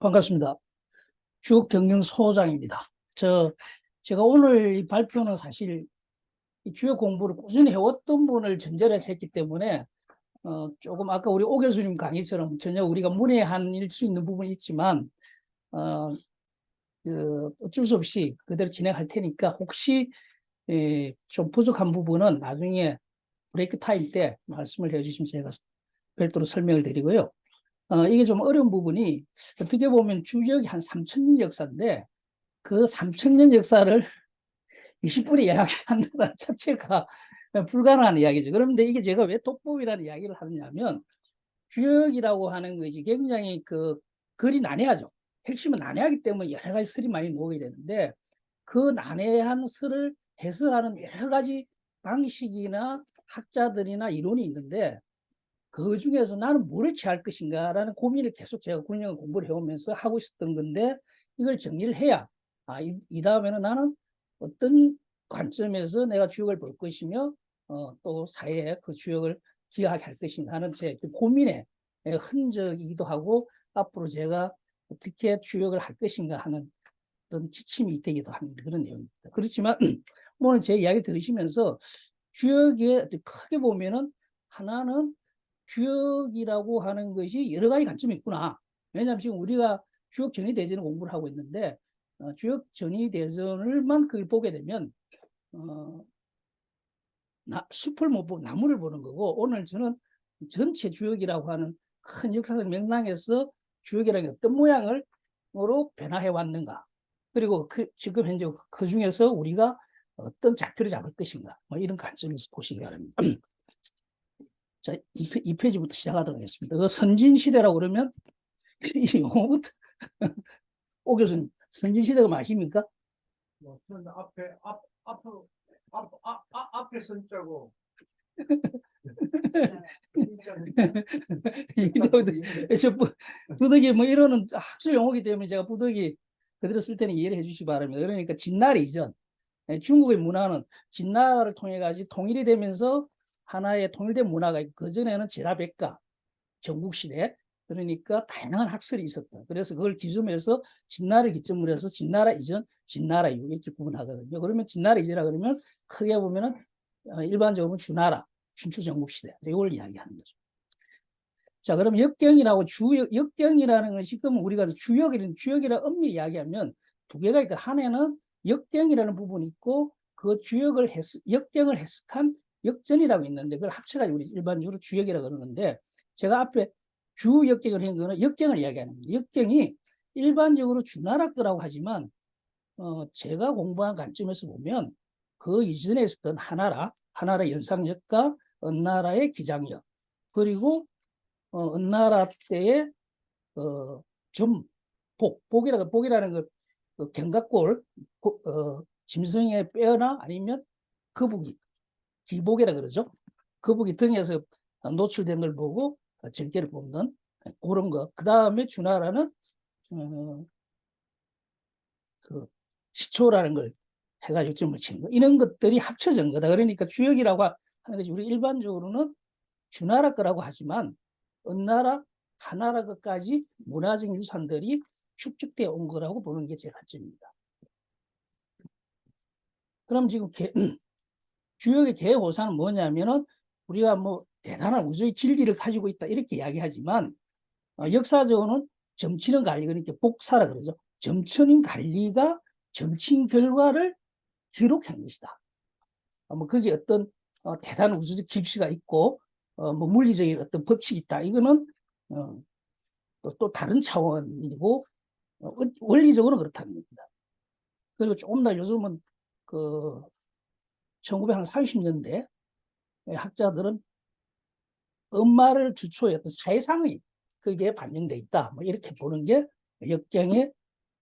반갑습니다. 주역경영소장입니다. 제가 오늘 이 발표는 사실 이 주역 공부를 꾸준히 해왔던 분을 전제해서 했기 때문에 조금 아까 우리 오 교수님 강의처럼 전혀 우리가 문외한일 수 있는 부분이 있지만 어쩔 수 없이 그대로 진행할 테니까 혹시 좀 부족한 부분은 나중에 브레이크 타임 때 말씀을 해주시면 제가 별도로 설명을 드리고요. 이게 좀 어려운 부분이 어떻게 보면 주역이 한 3,000년 역사인데 그 3,000년 역사를 20분에 이야기한다는 자체가 불가능한 이야기죠. 그런데 이게 제가 왜 독보이라는 이야기를 하느냐면 주역이라고 하는 것이 굉장히 글이 난해하죠. 핵심은 난해하기 때문에 여러 가지 설이 많이 녹아야 되는데 그 난해한 설을 해설하는 여러 가지 방식이나 학자들이나 이론이 있는데 그 중에서 나는 뭐를 취할 것인가라는 고민을 계속 제가 군령 공부를 해오면서 하고 있었던 건데 이걸 정리를 해야 이 다음에는 나는 어떤 관점에서 내가 주역을 볼 것이며 또 사회에 그 주역을 기여하게 할 것인가 하는 제 고민의 흔적이기도 하고 앞으로 제가 어떻게 주역을 할 것인가 하는 어떤 지침이 되기도 하는 그런 내용입니다. 그렇지만 오늘 제 이야기 들으시면서 주역에 크게 보면은 하나는 주역이라고 하는 것이 여러 가지 관점이 있구나. 왜냐하면 지금 우리가 주역 전위대전을 공부를 하고 있는데 주역 전위대전을만 그걸 보게 되면 숲을 못 보고 나무를 보는 거고 오늘 저는 전체 주역이라고 하는 큰 역사적 맥락에서 주역이라는 게 어떤 모양으로 변화해 왔는가 그리고 지금 현재 그 중에서 우리가 어떤 좌표를 잡을 것인가 뭐 이런 관점에서 보시기 바랍니다. 자, 2페이지부터 시작하도록 하겠습니다. 그 선진시대라고 그러면 이 용어부터 오 교수님 선진시대가 맞습니까? 뭐, 앞에 선자고. 부득이 뭐 이러는 학술 용어이기 때문에 제가 부득이 그대로 쓸 때는 이해를 해주시기 바랍니다. 그러니까 진나라 이전 중국의 문화는 진나라를 통해 가지고 통일이 되면서 하나의 통일된 문화가 있고 그전에는 제라백가 전국시대 그러니까 다양한 학설이 있었다. 그래서 그걸 기준해서 진나라를 기점으로 해서 진나라 이전, 진나라 이후 이렇게 구분하거든요. 그러면 진나라 이전이라 그러면 크게 보면은 일반적으로 주나라, 춘추 전국시대 이걸 이야기하는 거죠. 자, 그럼 역경이라고 역경이라는 것이 그럼 우리가 주역이라는 엄밀히 이야기하면 두 개가 있고 하나는 역경이라는 부분이 있고 그 역경을 해석한 역전이라고 있는데 그걸 합쳐가지고 우리 일반적으로 주역이라고 그러는데 제가 앞에 주역경을 한 거는 역경을 이야기하는 거예요. 역경이 일반적으로 주나라 거라고 하지만 제가 공부한 관점에서 보면 그 이전에 있었던 하나라 연상력과 은나라의 기장력 그리고 은나라 때의 복이라는 그 견갑골 짐승의 뼈나 아니면 거북이 기복이라 그러죠. 거북이 등에서 노출된 걸 보고 전개를 뽑는 그런 거. 그 다음에 주나라는 그 시초라는 걸 해가지고 점을 치는 거. 이런 것들이 합쳐진 거다. 그러니까 주역이라고 하는 것이 우리 일반적으로는 주나라 거라고 하지만 은나라, 하나라 것까지 문화적 유산들이 축적되어 온 거라고 보는 게 제 관점입니다. 그럼 지금 주역의 개호사는 뭐냐면은 우리가 뭐 대단한 우주의 진리를 가지고 있다 이렇게 이야기하지만 역사적으로는 점치는 관리 그러니까 복사라 그러죠. 점치는 관리가 점친 결과를 기록한 것이다. 뭐 거기에 어떤 대단한 우주적 깊이가 있고 뭐 물리적인 어떤 법칙이 있다. 이거는 또 다른 차원이고 원리적으로는 그렇다는 겁니다. 그리고 조금 더 요즘은 그 1930년대 학자들은 엄마를 주초에 어떤 사회상의 그게 반영돼 있다. 뭐 이렇게 보는 게 역경의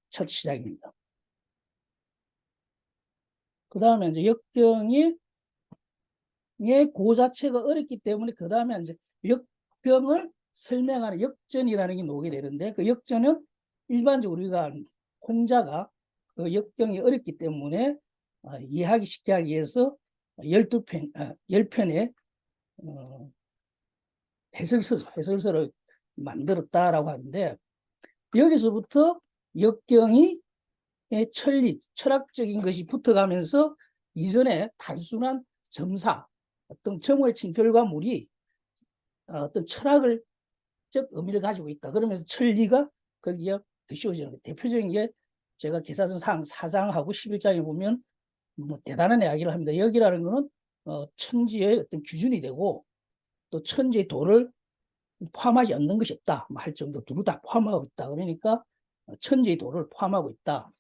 첫 시작입니다. 그 다음에 이제 역경이 그 자체가 어렵기 때문에 그 다음에 이제 역경을 설명하는 역전이라는 게 나오게 되는데 그 역전은 일반적으로 우리가 홍자가 그 역경이 어렵기 때문에 이해하기 쉽게 하기 위해서 10편의 해설서를 만들었다라고 하는데 여기서부터 역경이 천리, 철학적인 것이 붙어가면서 이전에 단순한 점사, 어떤 점을 친 결과물이 어떤 철학을 적 의미를 가지고 있다. 그러면서 천리가 거기에 드시워지는 거예요. 대표적인 게 제가 계사전 4장하고 11장에 보면 뭐 대단한 이야기를 합니다. 여기라는 거는 천지의 어떤 기준이 되고 또 천지의 도를 포함하지 않는 것이 없다 할 정도 두루 다 포함하고 있다. 그러니까 천지의 도를 포함하고 있다.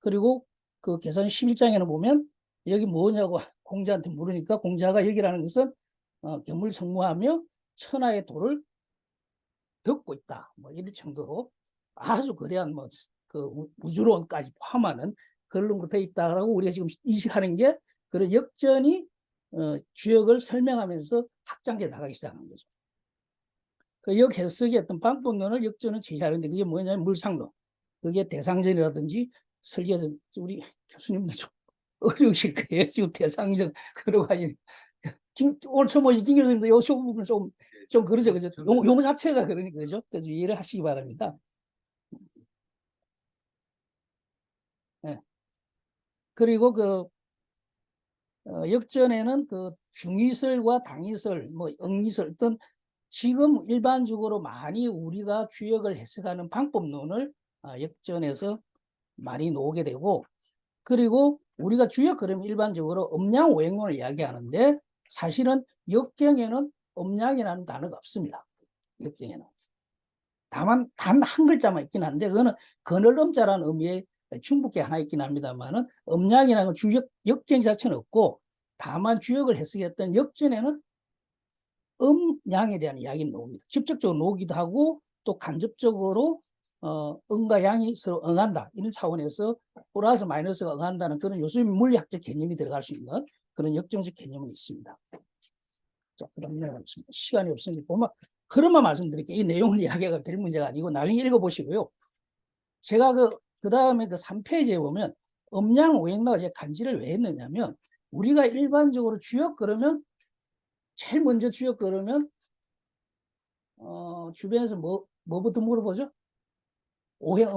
그리고 그 계산 11장에는 보면 여기 뭐냐고 공자한테 물으니까 공자가 여기라는 것은 견물성무하며 천하의 도를 덮고 있다. 뭐 이럴 정도로 아주 거대한 뭐 그 우주론까지 포함하는 그런 것도 있다라고 우리가 지금 인식하는 게 그런 역전이 주역을 설명하면서 확장돼 나가기 시작하는 거죠. 그 역 해석의 어떤 방법론을 역전은 제시하는데 그게 뭐냐면 물상론. 그게 대상전이라든지 설계전 우리 교수님들 좀 어려우실 거예요. 지금 대상전 그러고 하니 오늘 처음 오신 김 교수님도 요 부분 좀 그러죠, 그죠? 용어 자체가 그러니까 그죠? 그래서 이해를 하시기 바랍니다. 네. 그리고 그 역전에는 그 중의설과 당의설, 뭐 응의설 어떤 지금 일반적으로 많이 우리가 주역을 해석하는 방법론을 역전해서 많이 놓게 되고 그리고 우리가 주역 그럼 일반적으로 음양오행론을 이야기하는데 사실은 역경에는 음양이라는 단어가 없습니다. 역경에는. 다만 단 한 글자만 있긴 한데 그거는 그늘음자라는 의미의 중국계 하나 있긴 합니다만은 음양이라는 주역 역경 자체는 없고 다만 주역을 해석했던 역전에는 음양에 대한 이야기는 나옵니다. 직접적으로 나오기도 하고 또 간접적으로 음과 양이 서로 응한다 이런 차원에서 플러스 마이너스가 응한다는 그런 요즘 물리학적 개념이 들어갈 수 있는 그런 역정적 개념은 있습니다. 자, 그다음에 시간이 없으니까 보면 그런만 말씀드릴게요. 이 내용을 이야기가 될 문제가 아니고 나중에 읽어보시고요. 제가 그 다음에 그 3페이지에 보면 음양오행론을 제가 간지를 왜 했느냐면 우리가 일반적으로 주역 그러면 제일 먼저 주역 그러면 주변에서 뭐부터 물어보죠? 오행,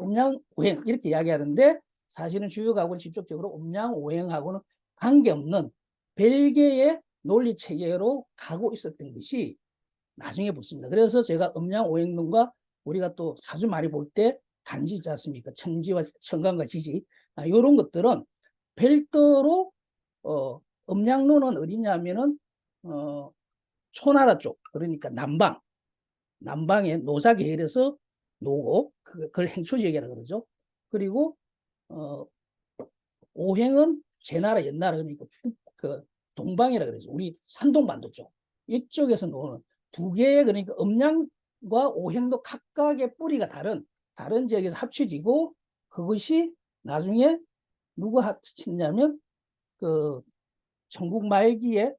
음양, 오행 이렇게 이야기하는데 사실은 주역하고는 직접적으로 음양, 오행하고는 관계없는 별개의 논리 체계로 가고 있었던 것이 나중에 붙습니다. 그래서 제가 음양, 오행론과 우리가 또 사주 많이 볼 때 간지 있지 않습니까? 천지와 천간과 지지 이런 것들은 별도로 음양론은 어디냐면은 초나라 쪽 그러니까 남방의 노사 계열에서 노고 그걸 행초지역이라고 그러죠. 그리고 오행은 제나라 옛나라 그러니까 그 동방이라 그러죠. 우리 산동반도 쪽 이쪽에서 노는 두 개의 그러니까 음양과 오행도 각각의 뿌리가 다른 지역에서 합쳐지고 그것이 나중에 누가 합쳤냐면 그 전국 말기에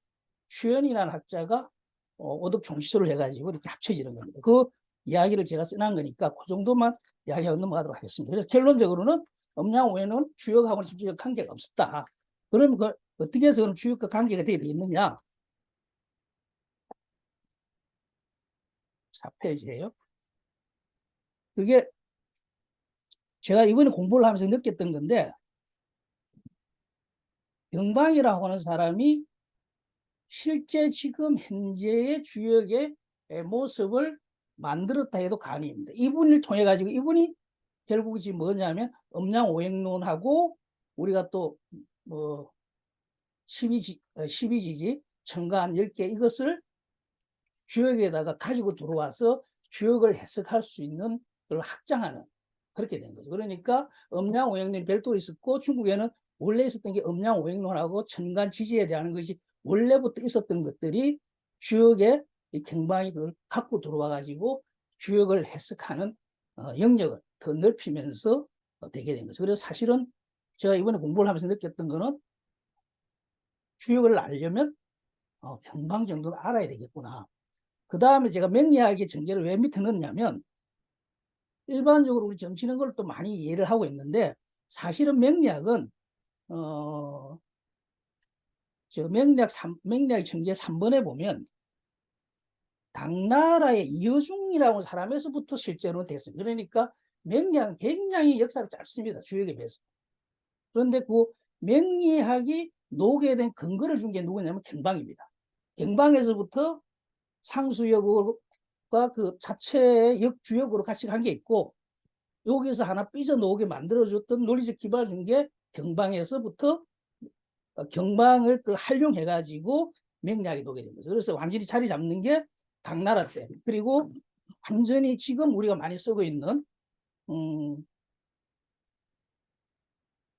추연이라는 학자가 오덕 총시소를 해가지고 이렇게 합쳐지는 겁니다. 그 이야기를 제가 써놓은 거니까 그 정도만 이야기하고 넘어가도록 하겠습니다. 그래서 결론적으로는 음양오행은 주역하고는 직접적 관계가 없었다. 그러면 그 어떻게 해서 그럼 주역과 관계가 되어 있느냐? 4페이지예요. 그게 제가 이번에 공부를 하면서 느꼈던 건데 병방이라고 하는 사람이 실제 지금 현재의 주역의 모습을 만들었다 해도 가능합니다. 이분을 통해 가지고 이분이 결국 지금 뭐냐면 음양오행론하고 우리가 또뭐 12지지 천간 10개 이것을 주역에다가 가지고 들어와서 주역을 해석할 수 있는 걸 확장하는 그렇게 된 거죠. 그러니까 음양오행론이 별도로 있었고 중국에는 원래 있었던 게 음양오행론하고 천간 지지에 대한 것이 원래부터 있었던 것들이 주역의 경방이 그걸 갖고 들어와 가지고 주역을 해석하는 영역을 더 넓히면서 되게 된 거죠. 그래서 사실은 제가 이번에 공부를 하면서 느꼈던 거는 주역을 알려면 경방 정도는 알아야 되겠구나. 그 다음에 제가 명리학의 전개를 왜 밑에 넣었냐면 일반적으로 우리 정치는 걸 또 많이 이해를 하고 있는데 사실은 명리학은 저 명리학 전개 3번에 보면 당나라의 이여중이라는 사람에서부터 실제로 됐습니다. 그러니까 맹리학은 굉장히 역사가 짧습니다. 주역에 비해서. 그런데 그 맹리학이 녹게 된 근거를 준 게 누구냐면 경방입니다. 경방에서부터 상수역과 그 자체의 역주역으로 같이 간 게 있고, 여기서 하나 삐져나오게 만들어줬던 논리적 기반을 준 게 경방에서부터 경방을 그 활용해가지고 맹리학이 녹게 된 거죠. 그래서 완전히 자리 잡는 게 당나라 때, 그리고 완전히 지금 우리가 많이 쓰고 있는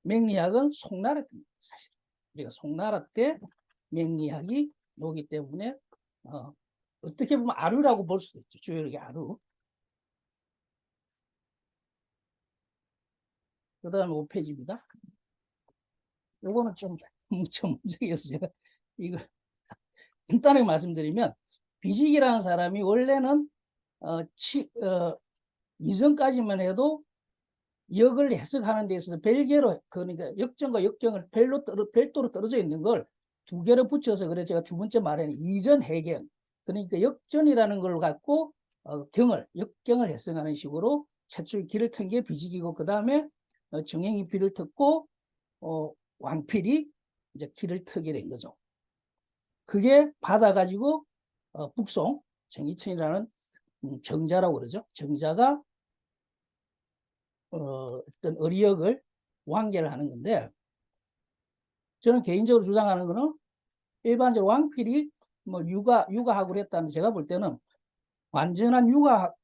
맹리학은 송나라 때입니다. 사실 우리가 송나라 때 맹리학이 녹기 때문에 어떻게 보면 아류라고 볼 수도 있죠. 주역의 아류. 그 다음에 5페이지입니다. 요거는 좀 전문적이어서 제가 이거 간단하게 말씀드리면, 비직이라는 사람이 원래는 이전까지만 해도 역을 해석하는 데 있어서 별개로, 그러니까 역정과 역경을 별도로 떨어져 있는 걸 두 개로 붙여서, 그래서 제가 두 번째 말에는 이전 해경, 그러니까 역전이라는 걸 갖고 역경을 해석하는 식으로 최초의 길을 튼 게 비직이고, 그 다음에 정행이 비를 텄고 왕필이 이제 길을 트게 된 거죠. 그게 받아가지고 북송 정의천이라는 정자라고 그러죠. 정자가 어떤 의리역을 완결을 하는 건데, 저는 개인적으로 주장하는 거는 일반적으로 왕필이 뭐 육아하고 그랬다는, 제가 볼 때는 완전한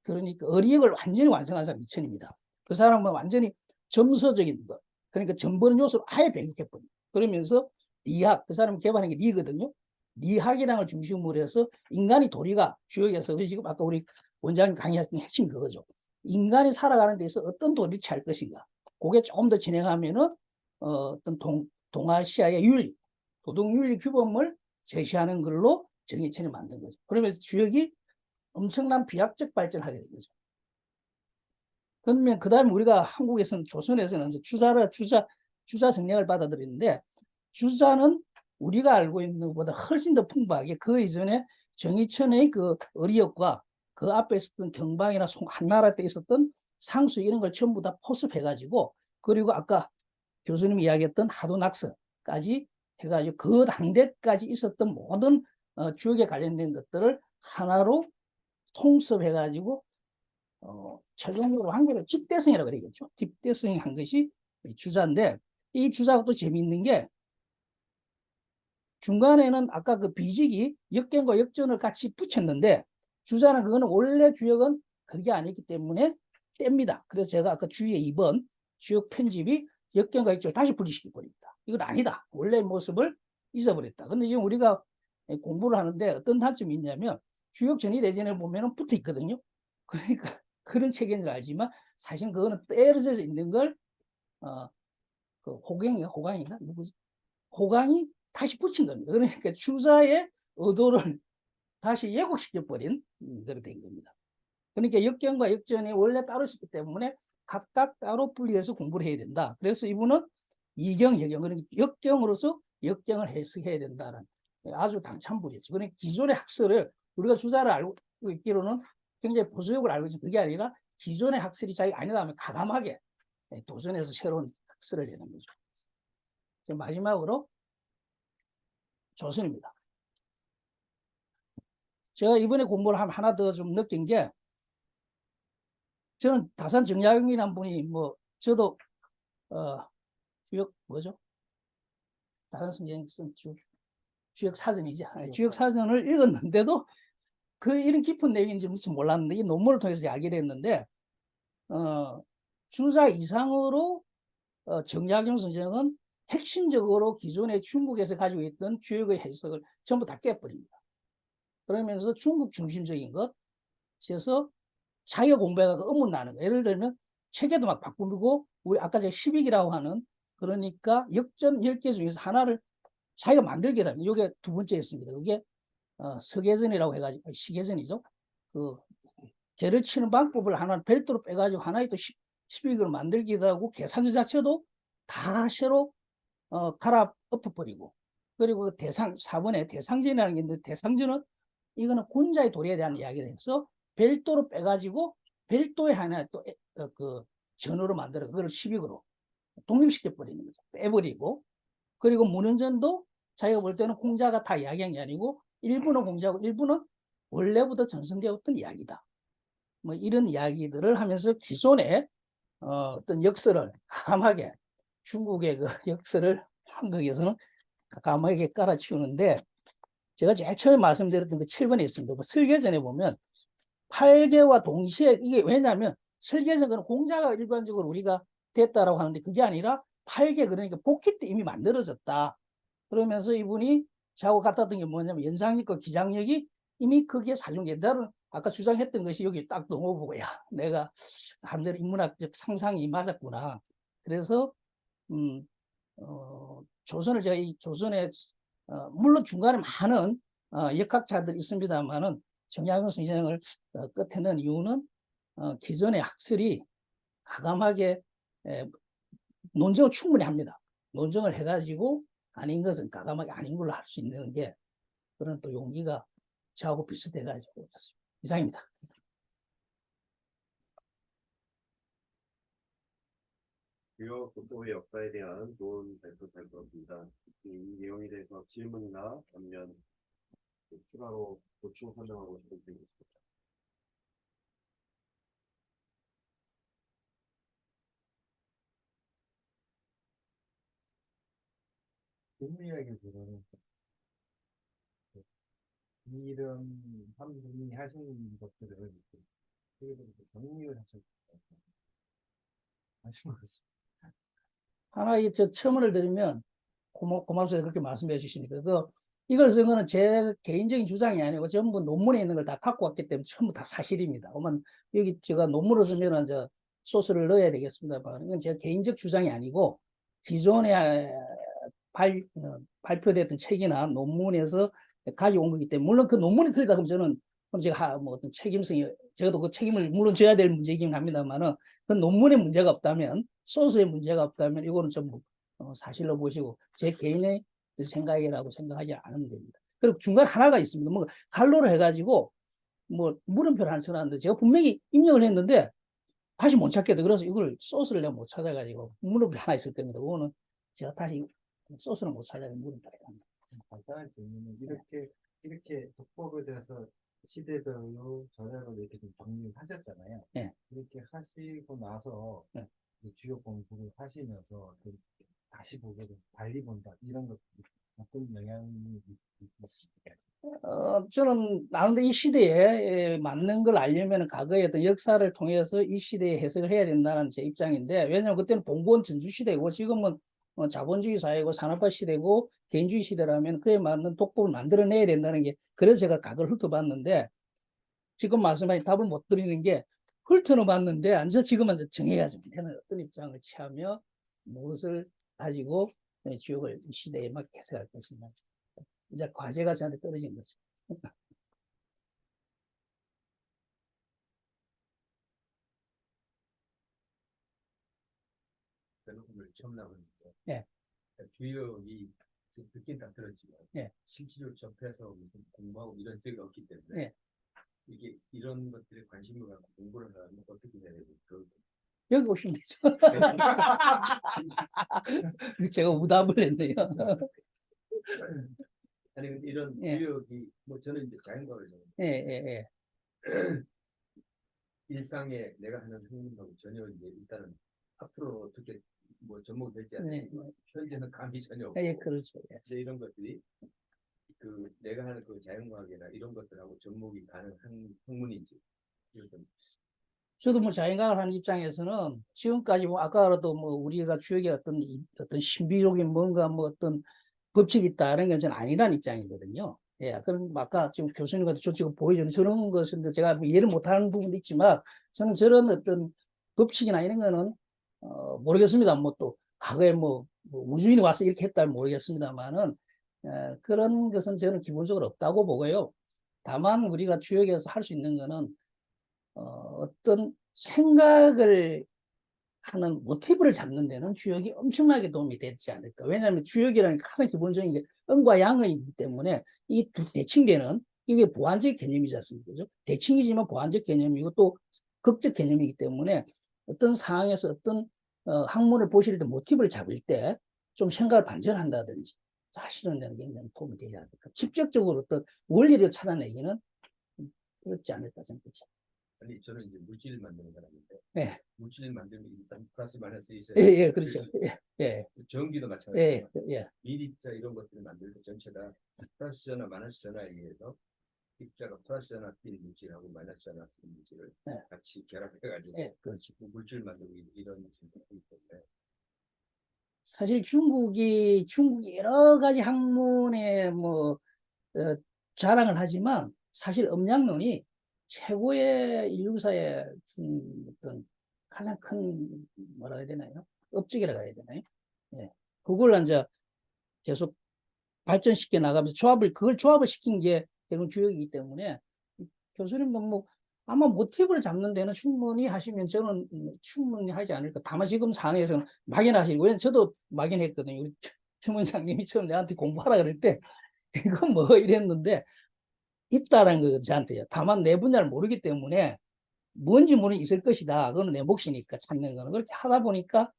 그러니까 의리역을 완전히 완성한 사람이 이천입니다. 그 사람은 완전히 정서적인 것, 그러니까 전보는 요소를 아예 배격해버린, 그러면서 리학, 그 사람 개발한 게 리거든요. 리학이라는 걸 중심으로 해서 인간이 도리가 주역에서, 지금 아까 우리 원장님 강의하신 핵심이 그거죠. 인간이 살아가는 데서 어떤 도리를 취할 것인가, 그게 조금 더 진행하면은 어떤 동아시아의 윤리, 도덕윤리 규범을 제시하는 걸로 정의천이 만든 거죠. 그러면서 주역이 엄청난 비약적 발전을 하게 된 거죠. 그러면 그 다음에 우리가 한국에서는, 조선에서는 주자 정략을 받아들이는데, 주자는 우리가 알고 있는 것보다 훨씬 더 풍부하게 그 이전에 정의천의 그 의리역과 그 앞에 있었던 경방이나 한나라 때 있었던 상수 이런 걸 전부 다 포섭해가지고, 그리고 아까 교수님이 이야기했던 하도낙서까지 해가지고 그 당대까지 있었던 모든 주역에 관련된 것들을 하나로 통섭해가지고 최종적으로 한 개를 집대성이라고 그러겠죠. 집대성이 한 것이 주자인데, 이 주자가 또 재미있는 게, 중간에는 아까 그 비직이 역경과 역전을 같이 붙였는데, 주자는 그거는 원래 주역은 그게 아니기 때문에 뗍니다. 그래서 제가 아까 주의 2번 주역 편집이 역경과 역전을 다시 분리시켜 버립니다. 이건 아니다, 원래 모습을 잊어버렸다. 근데 지금 우리가 공부를 하는데 어떤 단점이 있냐면, 주역 전이 대전에 보면 붙어 있거든요. 그러니까 그런 체계인 줄 알지만 사실 그거는 떨어져 있는 걸 그 호강인가 누구지? 호강이 다시 붙인 겁니다. 그러니까 주자의 의도를 다시 왜곡시켜 버린 그렇게 된 겁니다. 그러니까 역경과 역전이 원래 따로 있기 때문에 각각 따로 분리해서 공부를 해야 된다. 그래서 이분은 이경, 역경, 그러니까 역경으로서 역경을 해석해야 된다는 아주 당찬불이었죠. 그러니까 기존의 학설을, 우리가 주자를 알고 있기로는 굉장히 보수적으로 알고 있지만, 그게 아니라 기존의 학설이 자기가 아니다 하면 가감하게 도전해서 새로운 학설을 내는 거죠. 마지막으로 조선입니다. 제가 이번에 공부를 하면 하나 더 좀 느낀 게, 저는 다산 정약용이라는 분이 저도 주역 뭐죠? 다산 선생님 쓴 주역 사전이지. 주역 사전을 읽었는데도 이런 깊은 내용인지 무슨 몰랐는데, 이 논문을 통해서 알게 됐는데, 주자 이상으로 정약용 선생은 핵심적으로 기존의 중국에서 가지고 있던 주역의 해석을 전부 다 깨버립니다. 그러면서 중국 중심적인 것에서 자기가 공부해가 의문나는 거. 예를 들면 체계도 막 바꾸고, 우리 아까 제가 12기라고 하는, 그러니까 역전 10개 중에서 하나를 자기가 만들게 되면, 이게 두 번째였습니다. 그게 서계전이라고 해가지고, 시계전이죠. 그 개를 치는 방법을 하나 별도로 빼가지고 하나의 또 12기로 만들기도 하고, 계산서 자체도 다 새로 갈아 엎어버리고, 그리고 4번에 대상전이라는 게 있는데, 대상전은 이거는 군자의 도리에 대한 이야기가 돼서 별도로 빼가지고 별도의 하나 또 그 전으로 만들어 그걸 10익으로 독립시켜 버리는 거죠. 빼버리고 그리고 문헌전도 자기가 볼 때는 공자가 다 이야기한 게 아니고 일부는 공자고 일부는 원래부터 전승되었던 이야기다. 뭐 이런 이야기들을 하면서 기존의 어떤 역설을 가감하게 중국의 그 역설을 한국에서는 가감하게 깔아치우는데 제가 제일 처음에 말씀드렸던 그 7번에 있습니다. 그 설계전에 보면 8개와 동시에 이게 왜냐하면 설계전은 공자가 일반적으로 우리가 됐다라고 하는데 그게 아니라 8개 그러니까 복귀 때 이미 만들어졌다. 그러면서 이분이 자고 갔다던 게 뭐냐면 연상력과 기장력이 이미 거기에 살용돼. 나는 아까 주장했던 것이 여기 딱 넘어보고 야 내가 사람들 인문학적 상상이 맞았구나. 그래서 조선을 제가 이 조선에 물론 중간에 많은 역학자들 있습니다만은 정약용 선생을 끝에 넣은 이유는 기존의 학설이 가감하게 논증을 충분히 합니다. 논증을 해가지고 아닌 것은 가감하게 아닌 걸로 할 수 있는 게 그런 또 용기가 저하고 비슷해가지고 그렇습니다. 이상입니다. 주요 국도의 역사에 대한 좋은 발표 잘 들었습니다. 이 내용에 대해서 질문이나 아니면 추가로 보충 설명하고 싶은 점이 있습니다. 인문이야기보다는 이런 한 분이 하신 것들을 정리를 하신 것 같습니다. 하나 저 첨언을 드리면 고맙습니다. 그렇게 말씀해 주시니까 이걸 쓴 거는 제 개인적인 주장이 아니고 전부 논문에 있는 걸 다 갖고 왔기 때문에 전부 다 사실입니다. 오만 여기 제가 논문을 쓰면은 저 소스를 넣어야 되겠습니다만 이건 제 개인적 주장이 아니고 기존에 발표됐던 책이나 논문에서 가져온 거기 때문에 물론 그 논문이 틀리다 그러면 저는 제가 뭐 어떤 책임성이 저도 그 책임을 물론 져야 될 문제이긴 합니다만은 그 논문에 문제가 없다면 소스에 문제가 없다면 이거는 전부 사실로 보시고 제 개인의 생각이라고 생각하지 않으면 됩니다. 그리고 중간 하나가 있습니다. 뭐 갈로를 해가지고 뭐 물음표를 하나 써놨는데 제가 분명히 입력을 했는데 다시 못 찾겠다. 그래서 이걸 소스를 내가 못 찾아가지고 물음표 하나 있을 겁니다. 그거는 제가 다시 소스를 못 찾아서 물음표를 합니다. 간단한 질문은 이렇게 독법에 대해서 시대별로 전략을 이렇게 좀 정리하셨잖아요. 네. 이렇게 하시고 나서 네. 주요 공부를 하시면서 다시 보게 되고 달리 본다 이런 것들이 어떤 영향이 있으실까요? 저는 나름대로 이 시대에 맞는 걸 알려면 과거의 어떤 역사를 통해서 이 시대에 해석을 해야 된다는 제 입장인데 왜냐하면 그때는 봉건 전주 시대고 지금은 자본주의 사회고 산업화 시대고 개인주의 시대라면 그에 맞는 독법을 만들어내야 된다는 게 그래서 제가 각을 훑어봤는데 지금 말씀하신 답을 못 드리는 게 훑어봤는데 앉아 지금은 정해야죠. 내는 어떤 입장을 취하며 무엇을 가지고 주역을 이 시대에 맞게 해석할 것인가. 이제 과제가 저한테 떨어진 거죠. 대놓고 처음 나오는데 예. 주역이 듣긴 다 들었지만 예. 실질적으로 접해서 무슨 공부하고 이런 적이 없기 때문에 예. 이게 이런 것들에 관심을 갖고 공부를 하면 어떻게 해야 되고 여기 오시면 되죠. 제가 우답을 했네요. 아니 이런 예. 주역이 뭐 저는 이제 자연과를 예, 예, 예. 일상에 내가 하는 행동하고 전혀 이제 일단은 앞으로 어떻게 뭐 접목이 될지 네. 현재는 감이 전혀 없고 예, 그렇죠. 예. 이제 이런 것들이 그 내가 하는 그 자연과학이나 이런 것들하고 접목이 가능한 학문인지 좀 저도 뭐 자연과학을 하는 입장에서는 지금까지 뭐 아까라도 뭐 우리가 주역의 어떤 신비적인 뭔가 뭐 어떤 법칙이 있다는 건 저는 아니라는 입장이거든요. 예, 그럼 아까 지금 교수님한테 지금 보여주는 저런 것은 제가 뭐 이해를 못하는 부분도 있지만 저는 저런 어떤 법칙이나 이런 거는 모르겠습니다. 뭐 또 과거에 뭐 우주인이 와서 이렇게 했다면 모르겠습니다만은 그런 것은 저는 기본적으로 없다고 보고요. 다만 우리가 주역에서 할 수 있는 거는 어떤 생각을 하는 모티브를 잡는 데는 주역이 엄청나게 도움이 되지 않을까. 왜냐하면 주역이라는 게 가장 기본적인 게 음과 양의이기 때문에 이 두 대칭되는 이게 보완적 개념이지 않습니까? 그죠? 대칭이지만 보완적 개념이고 또 극적 개념이기 때문에 어떤 상황에서 어떤 학문을 보실 때 모티브를 잡을 때 좀 생각을 반전한다든지 사실은 굉장히 도움이 되지 않을까. 직접적으로 어떤 원리를 찾아내기는 그렇지 않을까 생각합니다. 아니 저는 이제 물질 만드는 사람인데 예, 물질 만들면 일단 플러스 마이너스 있어야 예, 돼요. 예, 그렇죠. 예, 예, 전기도 예, 마찬가지예요. 예, 미립자 이런 것들을 만들 때 전체 다 플러스 전화 마이너스 전화에 의해서 입자가 플러스 전화 낀 물질하고 마이너스 전화 낀 물질을 네. 같이 결합해가지고 예, 그렇죠. 물질 만들고 이런 질문이 때문에 사실 중국이 여러 가지 학문에 뭐 자랑을 하지만 사실 음양론이 최고의 인류사의 어떤 가장 큰 뭐라 해야 되나요? 업적이라고 해야 되나요? 예. 그걸 이제 계속 발전시켜 나가면서 그걸 조합을 시킨 게 대부분 주역이기 때문에 교수님도 뭐 아마 모티브를 잡는 데는 충분히 하시면 저는 충분히 하지 않을까. 다만 지금 상황에서는 막연하시고, 왜냐면 저도 막연했거든요. 우리 최 원장님이 처음 내한테 공부하라 그럴 때 이건 뭐 이랬는데 있다라는 거거든요, 저한테요. 다만 내 분야를 모르기 때문에 뭔지 모르는 있을 것이다. 그건 내 몫이니까 찾는 거는. 그렇게 하다 보니까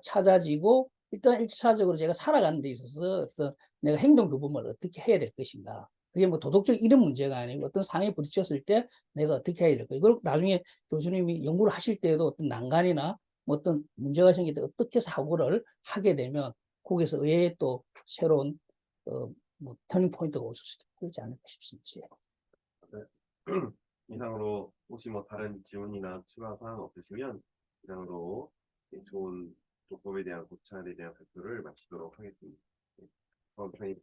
찾아지고 일단 1차적으로 제가 살아가는 데 있어서 어떤 내가 행동 규범을 어떻게 해야 될 것인가. 그게 뭐 도덕적 이런 문제가 아니고 어떤 상황에 부딪혔을 때 내가 어떻게 해야 될 까. 그리고 나중에 교수님이 연구를 하실 때에도 어떤 난관이나 뭐 어떤 문제가 생길 때 어떻게 사고를 하게 되면 거기서 의외의 또 새로운 뭐 터닝 포인트가 올 수도 있지 않을까 싶습니다. 이상으로 혹시 뭐 다른 질문이나 추가 사항 없으시면 이상으로 좋은 조법에 대한 고찰에 대한 발표를 마치도록 하겠습니다. 다음 편이